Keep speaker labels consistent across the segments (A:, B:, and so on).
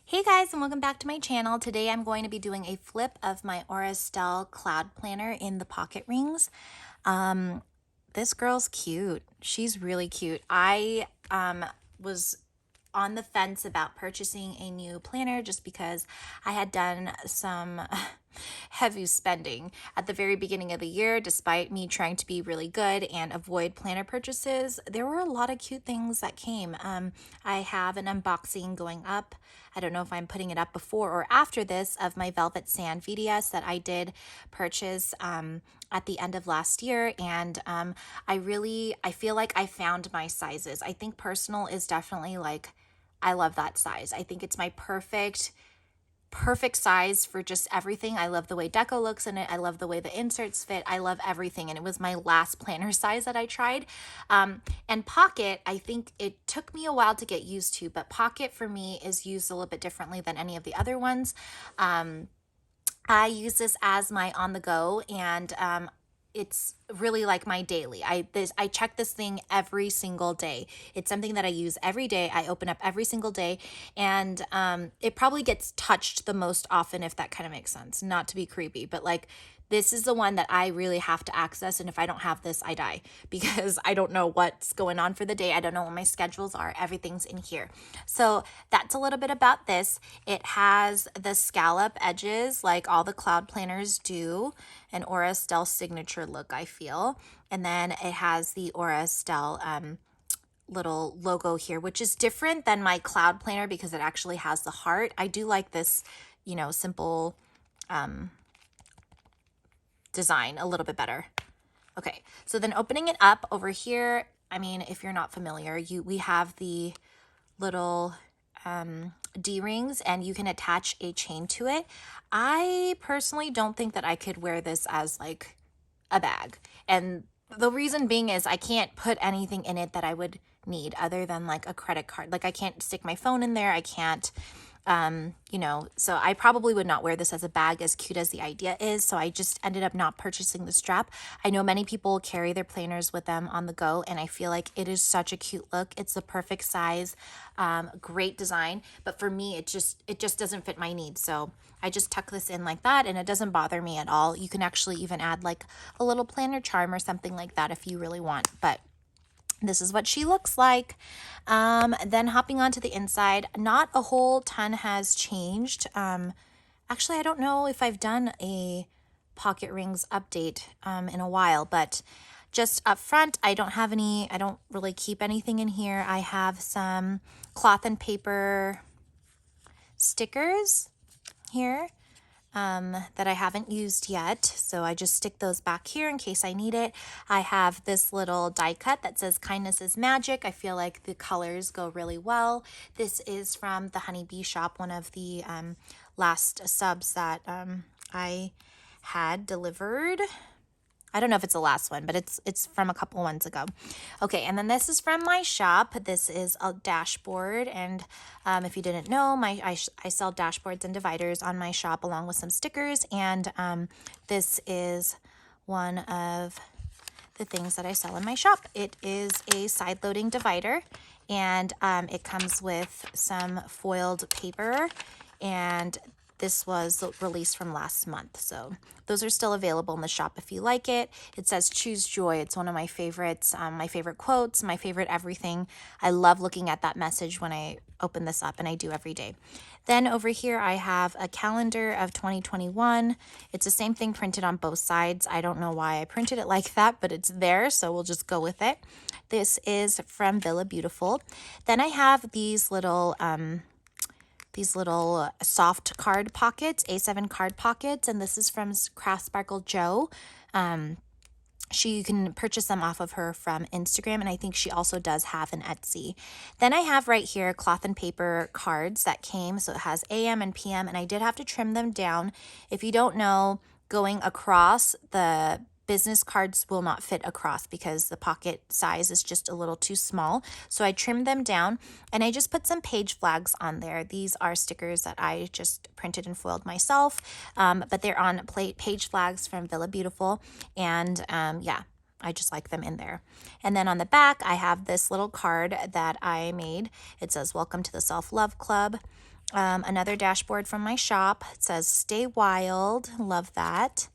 A: Hey guys, and welcome back to my channel. Today I'm going to be doing a flip of my Aura Estelle Cloud Planner in the pocket rings. This girl's cute. She's really cute. I was on the fence about purchasing a new planner just because I had done some heavy spending at the very beginning of the year. Despite me trying to be really good and avoid planner purchases, there were a lot of cute things that came. I have an unboxing going up. I don't know if I'm putting it up before or after this, of my Velvet Sand VDS that I did purchase at the end of last year. And I feel like I found my sizes. I think personal is definitely like, I love that size. I think it's my perfect size for just everything. I love the way deco looks in it. I love the way the inserts fit. I love everything. And it was my last planner size that I tried. And pocket, I think it took me a while to get used to, but pocket for me is used a little bit differently than any of the other ones. I use this as my on the go, and it's really like my daily. I check this thing every single day. It's something that I use every day. I open up every single day, and it probably gets touched the most often, if that kind of makes sense. Not to be creepy, but like, this is the one that I really have to access, and if I don't have this, I die, because I don't know what's going on for the day. I don't know what my schedules are. Everything's in here. So that's a little bit about this. It has the scallop edges like all the cloud planners do, an Aura Estelle signature look, I feel. And then it has the Aura Estelle little logo here, which is different than my cloud planner because it actually has the heart. I do like this, simple design a little bit better. Okay, so then opening it up over here, I mean, if you're not familiar, we have the little D-rings, and you can attach a chain to it. I personally don't think that I could wear this as like a bag. And the reason being is I can't put anything in it that I would need other than like a credit card. Like, I can't stick my phone in there. I can't, so I probably would not wear this as a bag, as cute as the idea is. So I just ended up not purchasing the strap. I know many people carry their planners with them on the go, and I feel like it is such a cute look. It's the perfect size, great design, but for me, it just doesn't fit my needs. So I just tuck this in like that, and it doesn't bother me at all. You can actually even add like a little planner charm or something like that if you really want, but this is what she looks like. Then hopping onto the inside, not a whole ton has changed. Actually, I don't know if I've done a pocket rings update in a while, but just up front, I don't really keep anything in here. I have some cloth and paper stickers here that I haven't used yet. So I just stick those back here in case I need it. I have this little die cut that says kindness is magic. I feel like the colors go really well. This is from the Honeybee shop, one of the last subs that I had delivered. I don't know if it's the last one, but it's from a couple ones ago. Okay, and then this is from my shop. This is a dashboard, and if you didn't know, I sell dashboards and dividers on my shop along with some stickers, and this is one of the things that I sell in my shop. It is a side-loading divider, and it comes with some foiled paper, and this was released from last month. So those are still available in the shop if you like it. It says choose joy. It's one of my favorites, my favorite quotes, my favorite everything. I love looking at that message when I open this up, and I do every day. Then over here, I have a calendar of 2021. It's the same thing printed on both sides. I don't know why I printed it like that, but it's there, so we'll just go with it. This is from Villa Beautiful. Then I have these little soft card pockets, A7 card pockets, and this is from Craft Sparkle Joe. You can purchase them off of her from Instagram, and I think she also does have an Etsy. Then I have right here cloth and paper cards that came, so it has AM and PM, and I did have to trim them down. If you don't know, going across, the business cards will not fit across because the pocket size is just a little too small. So I trimmed them down, and I just put some page flags on there. These are stickers that I just printed and foiled myself, but they're on page flags from Villa Beautiful, and yeah, I just like them in there. And then on the back, I have this little card that I made. It says, welcome to the Self-Love Club. Another dashboard from my shop. It says Stay Wild. Love that.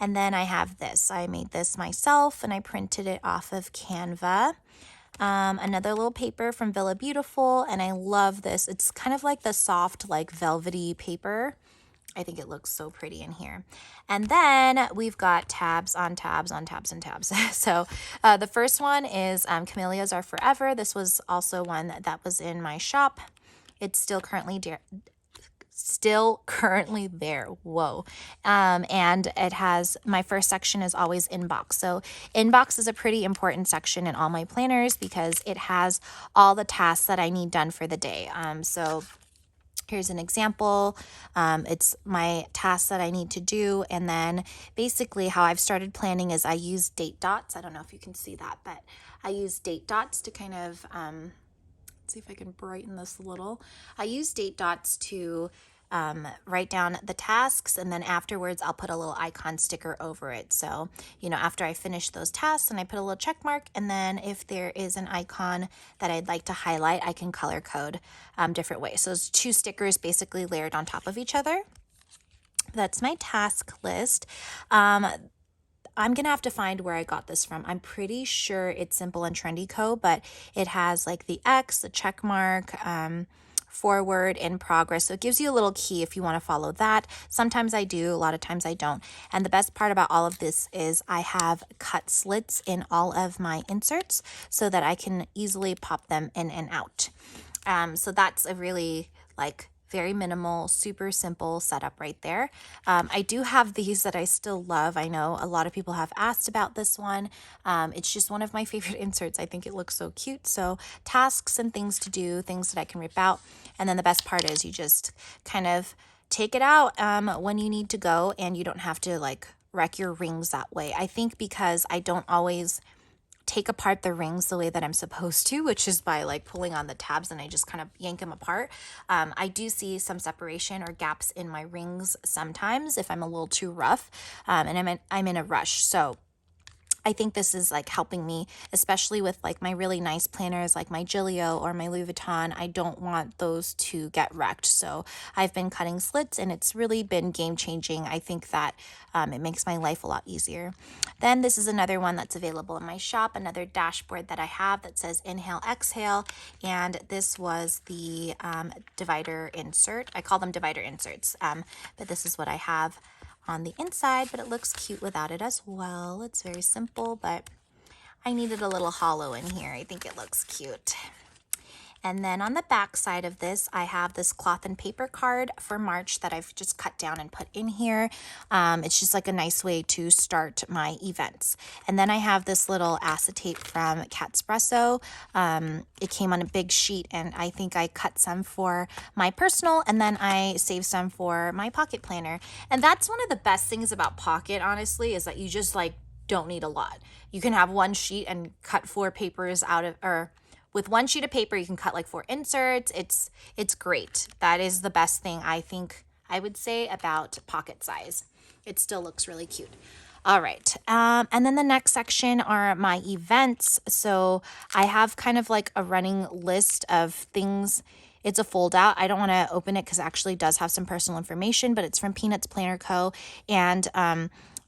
A: And then I have this. I made this myself and I printed it off of Canva. Another little paper from Villa Beautiful, and I love this. It's kind of like the soft, like velvety paper. I think it looks so pretty in here. And then we've got tabs on tabs on tabs and tabs. So the first one is Camellias Are Forever. This was also one that was in my shop. It's still currently there. Whoa. And it has, my first section is always inbox. So inbox is a pretty important section in all my planners because it has all the tasks that I need done for the day. So here's an example. It's my tasks that I need to do. And then basically how I've started planning is I use date dots. I don't know if you can see that, but I use date dots to kind of, see if I can brighten this a little. I use date dots to write down the tasks, and then afterwards I'll put a little icon sticker over it. So, after I finish those tasks, and I put a little check mark, and then if there is an icon that I'd like to highlight, I can color code different ways. So it's 2 stickers basically layered on top of each other. That's my task list. I'm going to have to find where I got this from. I'm pretty sure it's Simple and Trendy Co., but it has like the X, the check mark, forward, in progress. So it gives you a little key if you want to follow that. Sometimes I do, a lot of times I don't. And the best part about all of this is I have cut slits in all of my inserts so that I can easily pop them in and out. So that's a really very minimal, super simple setup right there. I do have these that I still love. I know a lot of people have asked about this one. It's just one of my favorite inserts. I think it looks so cute. So tasks and things to do, things that I can rip out. And then the best part is you just kind of take it out when you need to go, and you don't have to wreck your rings that way. I think because I don't always take apart the rings the way that I'm supposed to, which is by pulling on the tabs and I just kind of yank them apart. I do see some separation or gaps in my rings sometimes if I'm a little too rough and I'm in a rush. So I think this is helping me, especially with my really nice planners like my Gillio or my Louis Vuitton. I don't want those to get wrecked. So I've been cutting slits and it's really been game changing. I think that it makes my life a lot easier. Then this is another one that's available in my shop, another dashboard that I have that says inhale, exhale. And this was the divider insert. I call them divider inserts, but this is what I have on the inside, but it looks cute without it as well. It's very simple, but I needed a little hollow in here. I think it looks cute. And then on the back side of this, I have this cloth and paper card for March that I've just cut down and put in here. It's just a nice way to start my events. And then I have this little acetate from Catspresso. It came on a big sheet, and I think I cut some for my personal, and then I saved some for my pocket planner. And that's one of the best things about Pocket, honestly, is that you just don't need a lot. You can have one sheet and cut 4 papers out of, or with one sheet of paper, you can cut 4 inserts. It's great. That is the best thing I think I would say about pocket size. It still looks really cute. All right. And then the next section are my events. So I have kind of a running list of things. It's a fold out. I don't want to open it because it actually does have some personal information, but it's from Peanuts Planner Co. And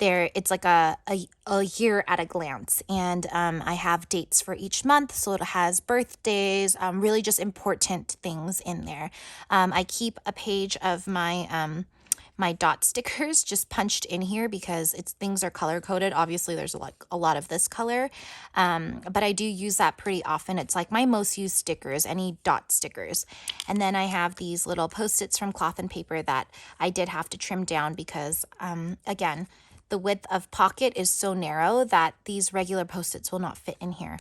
A: it's a year at a glance, and I have dates for each month, so it has birthdays, really just important things in there. I keep a page of my my dot stickers just punched in here because things are color coded. Obviously there's a lot of this color, but I do use that pretty often. It's my most used stickers, any dot stickers. And then I have these little post-its from Cloth and Paper that I did have to trim down because again, the width of Pocket is so narrow that these regular post-its will not fit in here.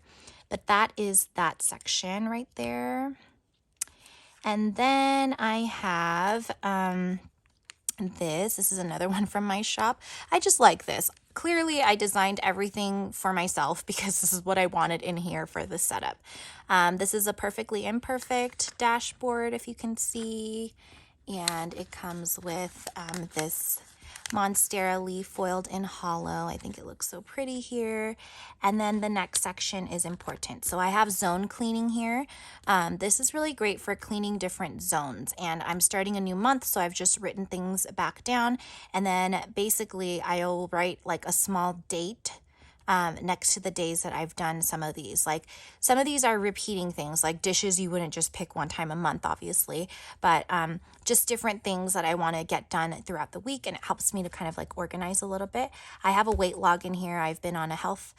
A: But that is that section right there. And then I have this is another one from my shop. I just like this. Clearly, I designed everything for myself because this is what I wanted in here for the setup. This is a Perfectly Imperfect dashboard, if you can see. And it comes with this Monstera leaf foiled in hollow. I think it looks so pretty here. And then the next section is important. So I have zone cleaning here. This is really great for cleaning different zones. And I'm starting a new month, so I've just written things back down. And then basically I'll write like a small date next to the days that I've done some of these. Like some of these are repeating things, like dishes you wouldn't just pick one time a month, obviously, but just different things that I want to get done throughout the week, and it helps me to kind of like organize a little bit. I have a weight log in here. I've been on a health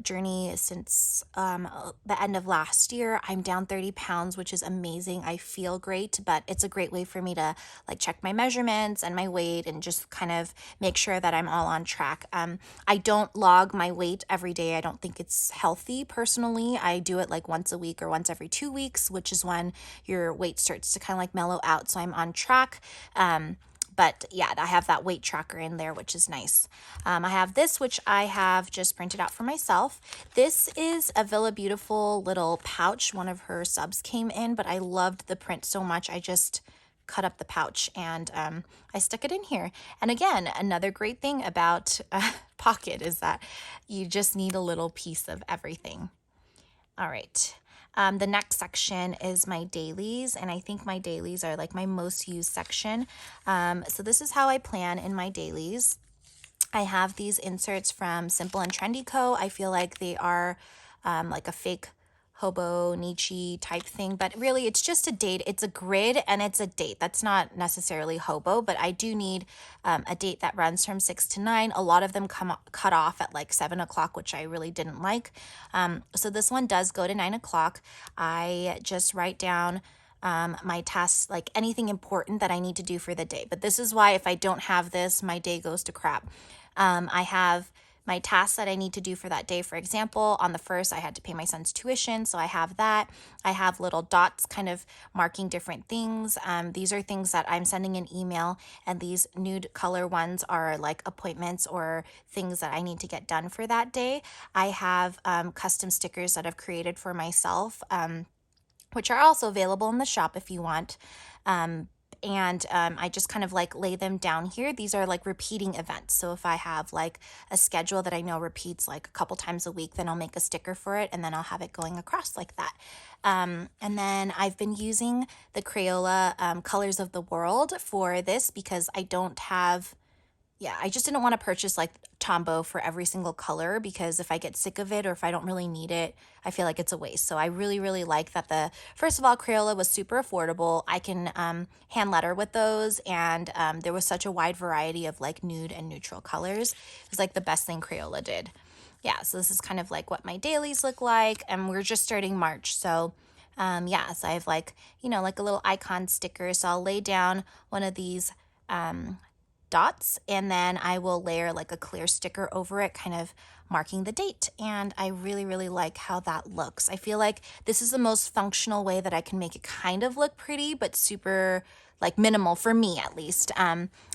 A: journey since the end of last year. I'm down 30 pounds, which is amazing. I feel great, but it's a great way for me to like check my measurements and my weight and just kind of make sure that I'm all on track. I don't log my weight every day. I don't think it's healthy personally. I do it like once a week or once every 2 weeks, which is when your weight starts to kind of like mellow out. So I'm on track. But yeah, I have that weight tracker in there, which is nice. I have this, which I have just printed out for myself. This is a Villa Beautiful little pouch. One of her subs came in, but I loved the print so much. I just cut up the pouch and I stuck it in here. And again, another great thing about Pocket is that you just need a little piece of everything. All right. The next section is my dailies, and I think my dailies are like my most used section. So this is how I plan in my dailies. I have these inserts from Simple and Trendy Co. I feel like they are like a fake hobo Nietzsche type thing, but really it's just a date. It's a grid and it's a date. That's not necessarily hobo, but I do need a date that runs from 6 to 9. A lot of them cut off at like 7 o'clock, which I really didn't like. So this one does go to 9 o'clock. I just write down my tasks, like anything important that I need to do for the day. But this is why if I don't have this, my day goes to crap. I have my tasks that I need to do for that day. For example, on the 1st, I had to pay my son's tuition, so I have that. I have little dots kind of marking different things. These are things that I'm sending an email, and these nude color ones are like appointments or things that I need to get done for that day. I have custom stickers that I've created for myself, which are also available in the shop if you want. I just kind of like lay them down here. These are like repeating events. So if I have like a schedule that I know repeats like a couple times a week, then I'll make a sticker for it and then I'll have it going across like that. And then I've been using the Crayola Colors of the World for this because I don't have, I just didn't want to purchase like Tombow for every single color because if I get sick of it or if I don't really need it, I feel like it's a waste. So I really, really like that first of all, Crayola was super affordable. I can hand letter with those, and there was such a wide variety of like nude and neutral colors. It was like the best thing Crayola did. Yeah, so this is kind of like what my dailies look like, and we're just starting March, so so I have like, like a little icon sticker. So I'll lay down one of these dots, and then I will layer like a clear sticker over it, kind of marking the date. And I really, really like how that looks. I feel like this is the most functional way that I can make it kind of look pretty, but super like minimal for me at least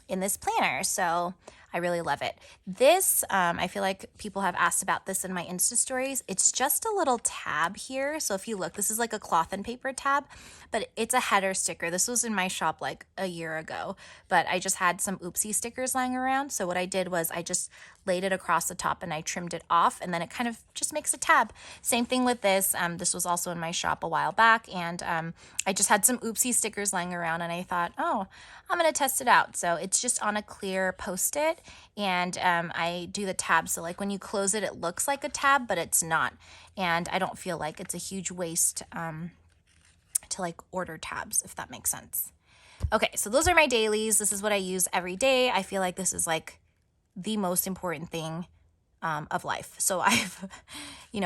A: in this planner. So I really love it. This, I feel like people have asked about this in my Insta stories. It's just a little tab here. So if you look, this is like a cloth and paper tab, but it's a header sticker. This was in my shop like a year ago, but I just had some oopsie stickers lying around. So what I did was I just laid it across the top and I trimmed it off, and then it kind of just makes a tab. Same thing with this. This was also in my shop a while back, and I just had some oopsie stickers lying around, and I thought, oh, I'm going to test it out. So it's just on a clear Post-it, and I do the tab. So like when you close it, it looks like a tab, but it's not. And I don't feel like it's a huge waste to like order tabs, if that makes sense. Okay, so those are my dailies. This is what I use every day. I feel like this is like the most important thing of life. So I've,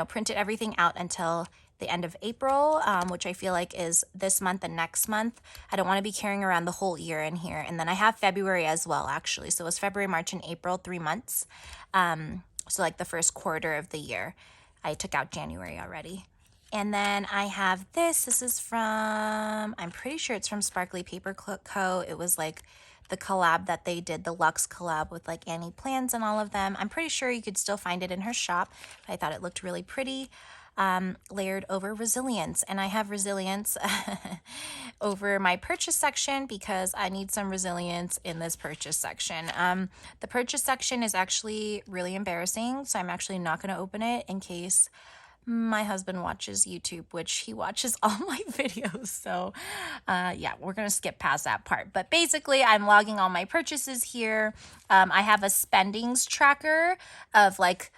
A: printed everything out until the end of April, which I feel like is this month and next month. I don't want to be carrying around the whole year in here. And then I have February as well, actually. So it's February, March, and April, 3 months. So like the first quarter of the year. I took out January already. And then I have this. This is from, I'm pretty sure it's from Sparkly Paper Co. It was like the collab that they did, the Luxe collab with like Annie Plans and all of them. I'm pretty sure you could still find it in her shop. I thought it looked really pretty. layered over resilience. And I have resilience over my purchase section because I need some resilience in this purchase section. The purchase section is actually really embarrassing, so I'm actually not going to open it in case my husband watches YouTube, which he watches all my videos. So yeah, we're going to skip past that part. But basically, I'm logging all my purchases here. I have a spendings tracker of like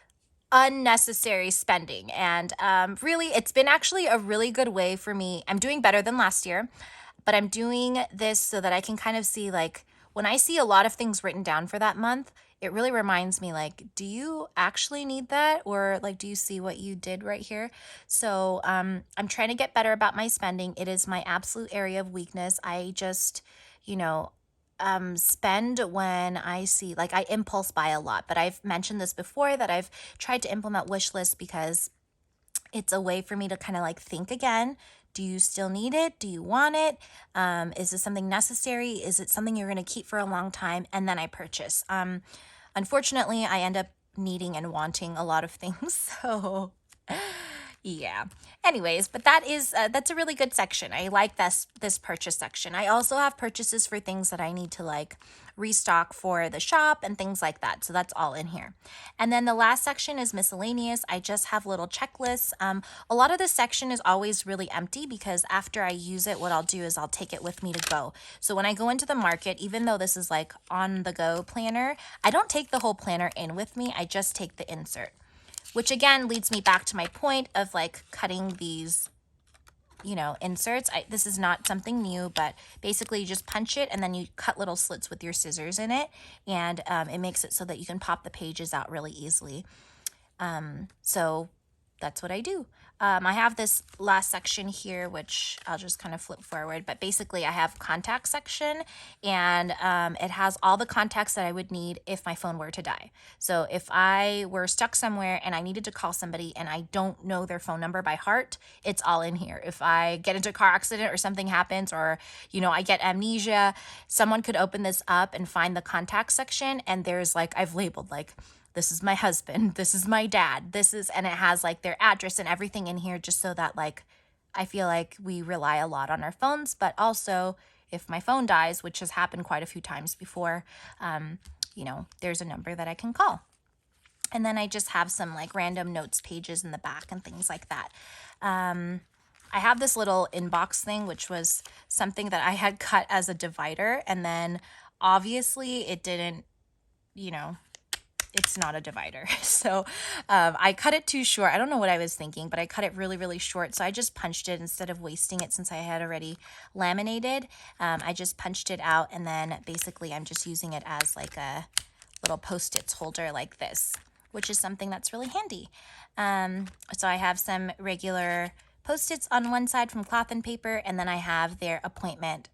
A: unnecessary spending. And really, it's been actually a really good way for me. I'm doing better than last year, but I'm doing this so that I can kind of see, like, when I see a lot of things written down for that month, it really reminds me, like, do you actually need that? Or like, do you see what you did right here? So I'm trying to get better about my spending. It is my absolute area of weakness. I just, you know, spend when I see, like, I impulse buy a lot, but I've mentioned this before that I've tried to implement wish lists because it's a way for me to kind of like think again. Do you still need it? Do you want it? Is this something necessary? Is it something you're going to keep for a long time? And then I purchase. Unfortunately, I end up needing and wanting a lot of things. So yeah. Anyways, but that's a really good section. I like this purchase section. I also have purchases for things that I need to like restock for the shop and things like that. So that's all in here. And then the last section is miscellaneous. I just have little checklists. A lot of this section is always really empty because after I use it, what I'll do is I'll take it with me to go. So when I go into the market, even though this is like on the go planner, I don't take the whole planner in with me. I just take the insert. Which again leads me back to my point of like cutting these, you know, inserts. This is not something new, but basically you just punch it and then you cut little slits with your scissors in it. And it makes it so that you can pop the pages out really easily. So that's what I do. I have this last section here, which I'll just kind of flip forward, but basically I have contact section and it has all the contacts that I would need if my phone were to die. So if I were stuck somewhere and I needed to call somebody and I don't know their phone number by heart, it's all in here. If I get into a car accident or something happens, or, you know, I get amnesia, someone could open this up and find the contact section. And there's like, I've labeled like, this is my husband, this is my dad, and it has like their address and everything in here just so that like, I feel like we rely a lot on our phones, but also if my phone dies, which has happened quite a few times before, you know, there's a number that I can call. And then I just have some like random notes pages in the back and things like that. I have this little inbox thing, which was something that I had cut as a divider. And then obviously it didn't, you know, it's not a divider. So I cut it too short. I don't know what I was thinking, but I cut it really, really short. So I just punched it instead of wasting it since I had already laminated. I just punched it out and then basically I'm just using it as like a little Post-its holder like this, which is something that's really handy. So I have some regular Post-its on one side from cloth and paper, and then I have their appointment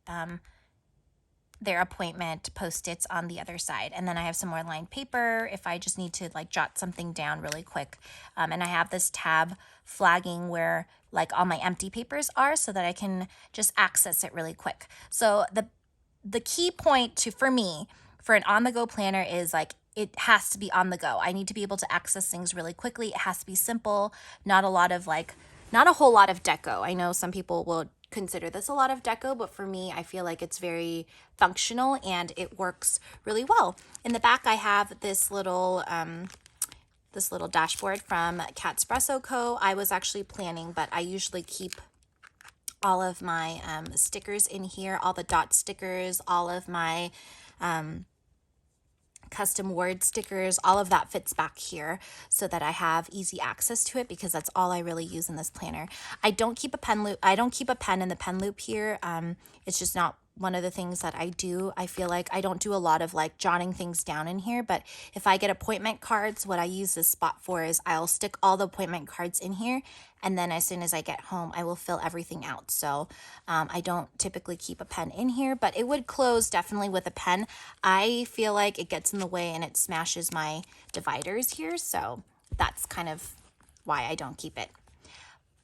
A: Post-its on the other side. And then I have some more lined paper if I just need to like jot something down really quick. And I have this tab flagging where like all my empty papers are so that I can just access it really quick. So the key point for me for an on-the-go planner is like, it has to be on the go. I need to be able to access things really quickly. It has to be simple, not a whole lot of deco. I know some people will consider this a lot of deco, but for me, I feel like it's very functional and it works really well. In the back, I have this little dashboard from Catspresso Co. I was actually planning, but I usually keep all of my stickers in here, all the dot stickers, all of my custom word stickers, all of that fits back here so that I have easy access to it because that's all I really use in this planner. I don't keep a pen loop. I don't keep a pen in the pen loop here. It's just not one of the things that I do. I feel like I don't do a lot of like jotting things down in here, but if I get appointment cards, what I use this spot for is I'll stick all the appointment cards in here, and then as soon as I get home, I will fill everything out. So I don't typically keep a pen in here, but it would close definitely with a pen. I feel like it gets in the way and it smashes my dividers here, so that's kind of why I don't keep it.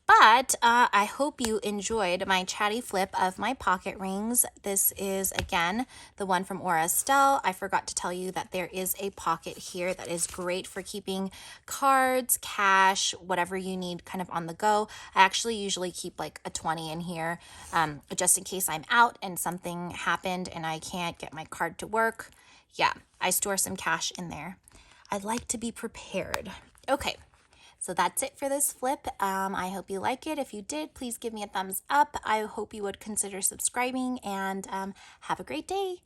A: But I hope you enjoyed my chatty flip of my pocket rings. This is, again, the one from Aura Estelle. I forgot to tell you that there is a pocket here that is great for keeping cards, cash, whatever you need kind of on the go. I actually usually keep like a 20 in here just in case I'm out and something happened and I can't get my card to work. Yeah, I store some cash in there. I like to be prepared. Okay. So that's it for this flip. I hope you like it. If you did, please give me a thumbs up. I hope you would consider subscribing and have a great day.